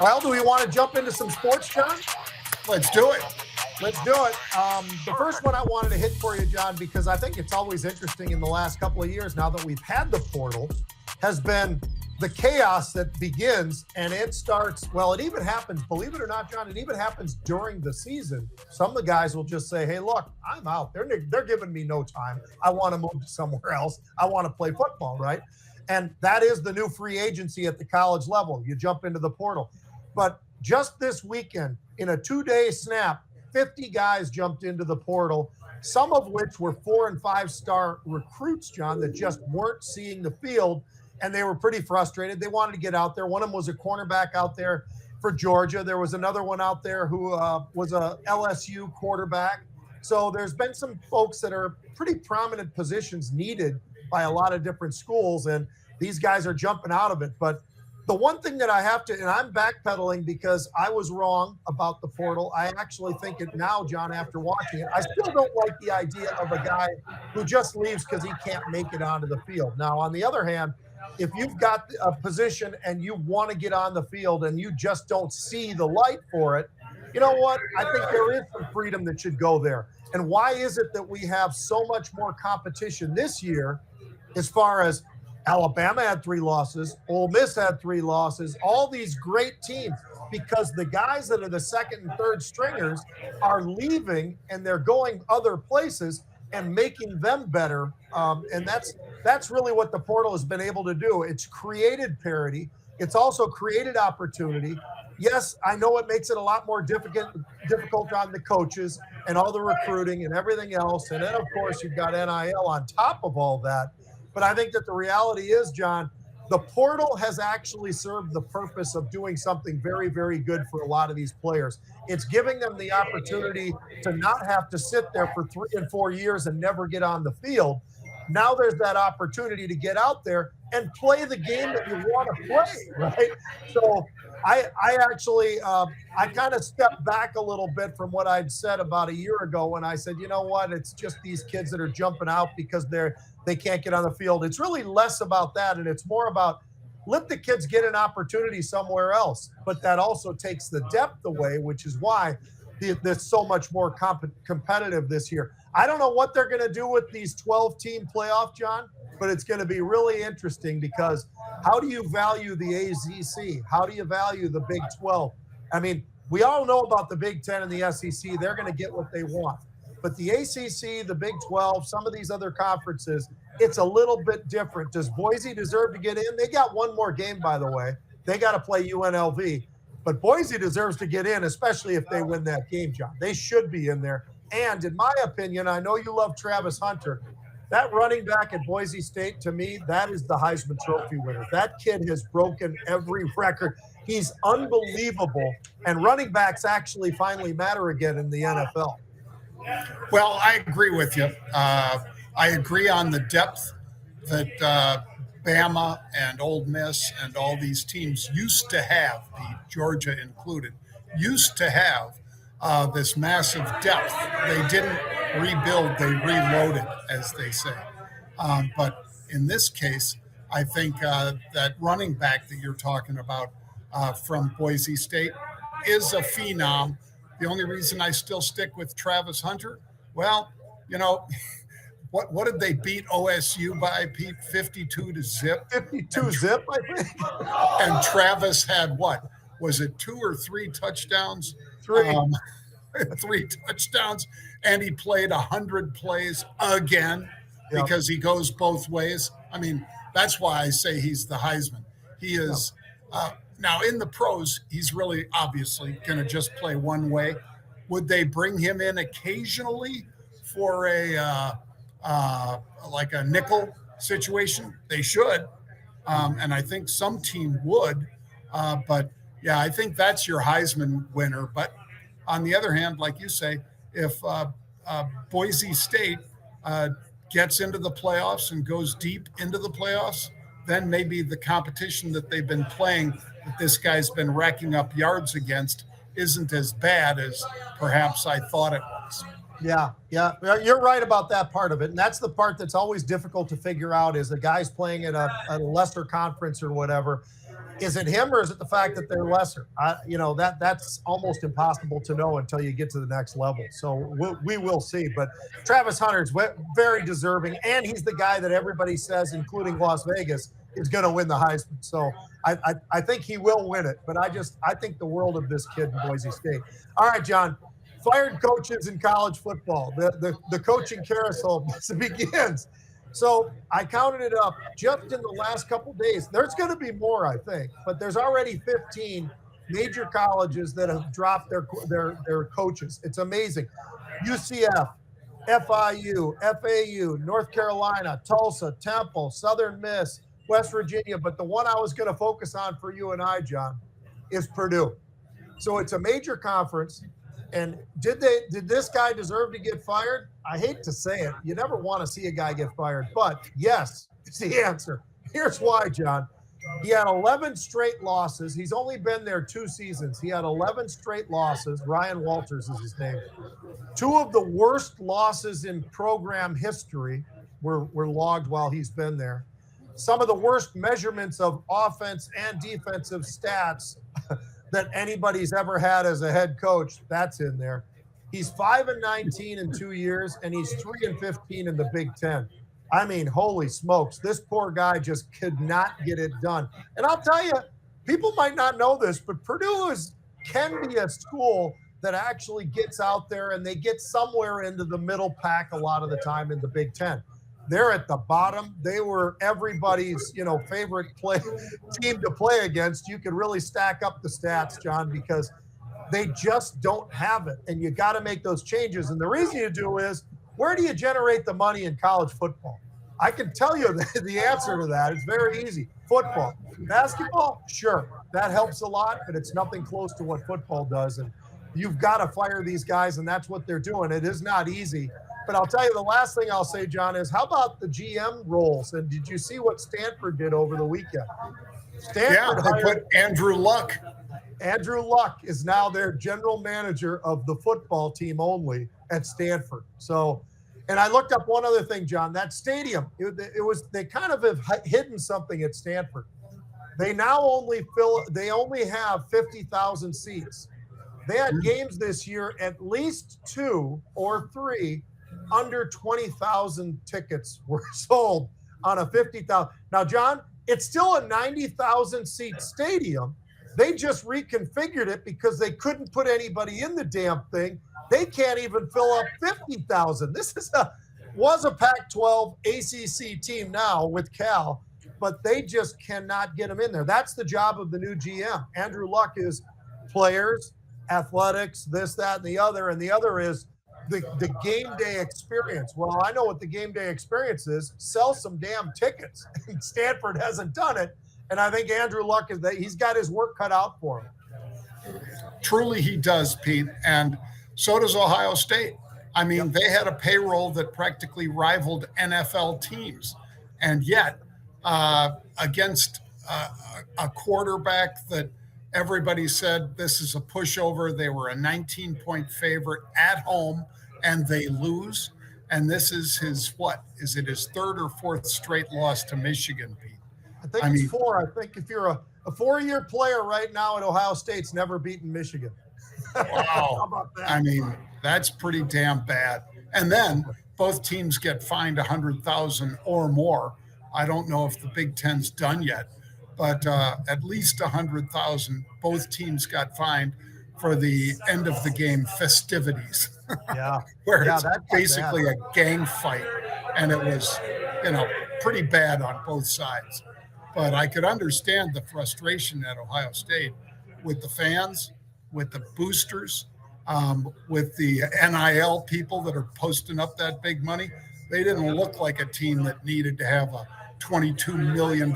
Well, do we want to jump into some sports, John? Let's do it. Let's do it. The first one I wanted to hit for you, John, because I think it's always interesting in the last couple of years now that we've had the portal, has been the chaos that begins, and it starts, well, it even happens, believe it or not, John, it even happens during the season. Some of the guys will just say, hey, look, I'm out. They're giving me no time. I want to move to somewhere else. I want to play football, right? And that is the new free agency at the college level. You jump into the portal. But just this weekend, in a 2-day snap, 50 guys jumped into the portal, some of which were 4- and 5-star recruits, John, that just weren't seeing the field, and they were pretty frustrated. They wanted to get out there. One of them was a cornerback out there for Georgia. There was another one out there who was a LSU quarterback. So there's been some folks that are pretty prominent positions needed by a lot of different schools, and these guys are jumping out of it. But the one thing that I have to, and I'm backpedaling because I was wrong about the portal. I actually think it now, John, after watching it. I still don't like the idea of a guy who just leaves because he can't make it onto the field. Now, on the other hand, if you've got a position and you want to get on the field and you just don't see the light for it, you know what? I think there is some freedom that should go there. And why is it that we have so much more competition this year as far as Alabama had 3 losses, Ole Miss had 3 losses, all these great teams, because the guys that are the second and third stringers are leaving and they're going other places and making them better. And that's really what the portal has been able to do. It's created parity. It's also created opportunity. Yes, I know it makes it a lot more difficult on the coaches and all the recruiting and everything else. And then, of course, you've got NIL on top of all that. But I think that the reality is, John, the portal has actually served the purpose of doing something very, very good for a lot of these players. It's giving them the opportunity to not have to sit there for 3 and 4 years and never get on the field. Now there's that opportunity to get out there and play the game that you want to play, right? So I actually, I kind of stepped back a little bit from what I'd said about a year ago when I said, you know what, it's just these kids that are jumping out because they can't get on the field. It's really less about that, and it's more about let the kids get an opportunity somewhere else. But that also takes the depth away, which is why there's so much more competitive this year. I don't know what they're going to do with these 12-team playoff, John, but it's going to be really interesting because how do you value the ACC? How do you value the Big 12? I mean, we all know about the Big 10 and the SEC. They're going to get what they want. But the ACC, the Big 12, some of these other conferences, it's a little bit different. Does Boise deserve to get in? They got one more game, by the way. They got to play UNLV. But Boise deserves to get in, especially if they win that game, John. They should be in there. And in my opinion, I know you love Travis Hunter. That running back at Boise State, to me, that is the Heisman Trophy winner. That kid has broken every record. He's unbelievable. And running backs actually finally matter again in the NFL. Well, I agree with you. I agree on the depth that Bama and Ole Miss and all these teams used to have, Georgia included, used to have this massive depth. They didn't rebuild, they reloaded, as they say. But in this case, I think that running back that you're talking about from Boise State is a phenom. The only reason I still stick with Travis Hunter, well, you know, what did they beat OSU by, Pete? 52-0? 52-0, I think. And Travis had what? Was it 2 or 3 touchdowns? 3. 3 touchdowns, and he played 100 plays again because he goes both ways. I mean, that's why I say he's the Heisman. He is now in the pros. He's really obviously going to just play one way. Would they bring him in occasionally for a like a nickel situation? They should, and I think some team would. But yeah, I think that's your Heisman winner. But on the other hand, like you say, if Boise State gets into the playoffs and goes deep into the playoffs, then maybe the competition that they've been playing, that this guy's been racking up yards against, isn't as bad as perhaps I thought it was. Yeah, you're right about that part of it. And that's the part that's always difficult to figure out is the guys playing at a lesser conference or whatever. Is it him or is it the fact that they're lesser? That's almost impossible to know until you get to the next level. So we will see. But Travis Hunter's very deserving, and he's the guy that everybody says, including Las Vegas, is going to win the Heisman. So I think he will win it. But I think the world of this kid in Boise State. All right, John. Fired coaches in college football. The coaching carousel begins. So I counted it up just in the last couple of days. There's going to be more, I think, but there's already 15 major colleges that have dropped their coaches. It's amazing. UCF, FIU, FAU, North Carolina, Tulsa, Temple, Southern Miss, West Virginia. But the one I was going to focus on for you and I, John, is Purdue. So it's a major conference. And did this guy deserve to get fired? I hate to say it. You never want to see a guy get fired, but yes, it's the answer. Here's why, John. He had 11 straight losses. He's only been there 2 seasons. He had 11 straight losses. Ryan Walters is his name. 2 of the worst losses in program history were logged while he's been there. Some of the worst measurements of offense and defensive stats that anybody's ever had as a head coach, that's in there. He's 5-19 in 2 years, and he's 3-15 in the Big Ten. I mean, holy smokes, this poor guy just could not get it done. And I'll tell you, people might not know this, but Purdue can be a school that actually gets out there and they get somewhere into the middle pack a lot of the time in the Big Ten. They're at the bottom. They were everybody's, favorite team to play against. You could really stack up the stats, John, because they just don't have it. And you got to make those changes. And the reason you do is, where do you generate the money in college football? I can tell you the answer to that. It's very easy. Football. Basketball, sure. That helps a lot, but it's nothing close to what football does. And you've got to fire these guys, and that's what they're doing. It is not easy. But I'll tell you, the last thing I'll say, John, is how about the GM roles? And did you see what Stanford did over the weekend? Stanford they put Andrew Luck. Andrew Luck is now their general manager of the football team only at Stanford. So, and I looked up one other thing, John. That stadium, they kind of have hidden something at Stanford. They now only have 50,000 seats. They had games this year, at least 2 or 3 under 20,000 tickets were sold on a 50,000. Now, John, it's still a 90,000 seat stadium. They just reconfigured it because they couldn't put anybody in the damn thing. They can't even fill up 50,000. This was a Pac-12 ACC team now with Cal, but they just cannot get them in there. That's the job of the new GM. Andrew Luck is players, athletics, this, that, and the other. And the other is the game day experience. Well, I know what the game day experience is. Sell some damn tickets. And Stanford hasn't done it. And I think Andrew Luck he's got his work cut out for him. Truly he does, Pete. And so does Ohio State. I mean, They had a payroll that practically rivaled NFL teams. And yet, against a quarterback that everybody said this is a pushover, they were a 19-point favorite at home, and they lose. And this is his 3rd or 4th straight loss to Michigan, Pete? I mean, 4. I think if you're a 4-year player right now at Ohio State's never beaten Michigan. Wow. How about that? I mean, that's pretty damn bad. And then both teams get fined $100,000 or more. I don't know if the Big Ten's done yet, but at least $100,000. Both teams got fined for the end of the game festivities. Yeah. Where it's basically a gang fight. And it was, pretty bad on both sides. But I could understand the frustration at Ohio State with the fans, with the boosters, with the NIL people that are posting up that big money. They didn't look like a team that needed to have a $22 million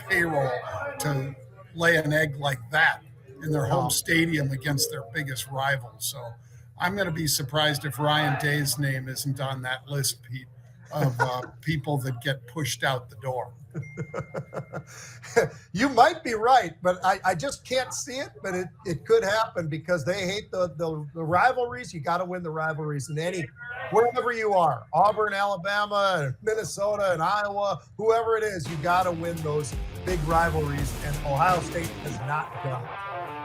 payroll to lay an egg like that in their home stadium against their biggest rival. So I'm going to be surprised if Ryan Day's name isn't on that list, Pete, of people that get pushed out the door. You might be right, but I just can't see it. But it could happen because they hate the rivalries. You got to win the rivalries in wherever you are, Auburn, Alabama, Minnesota, and Iowa, whoever it is, you got to win those big rivalries. And Ohio State has not done it.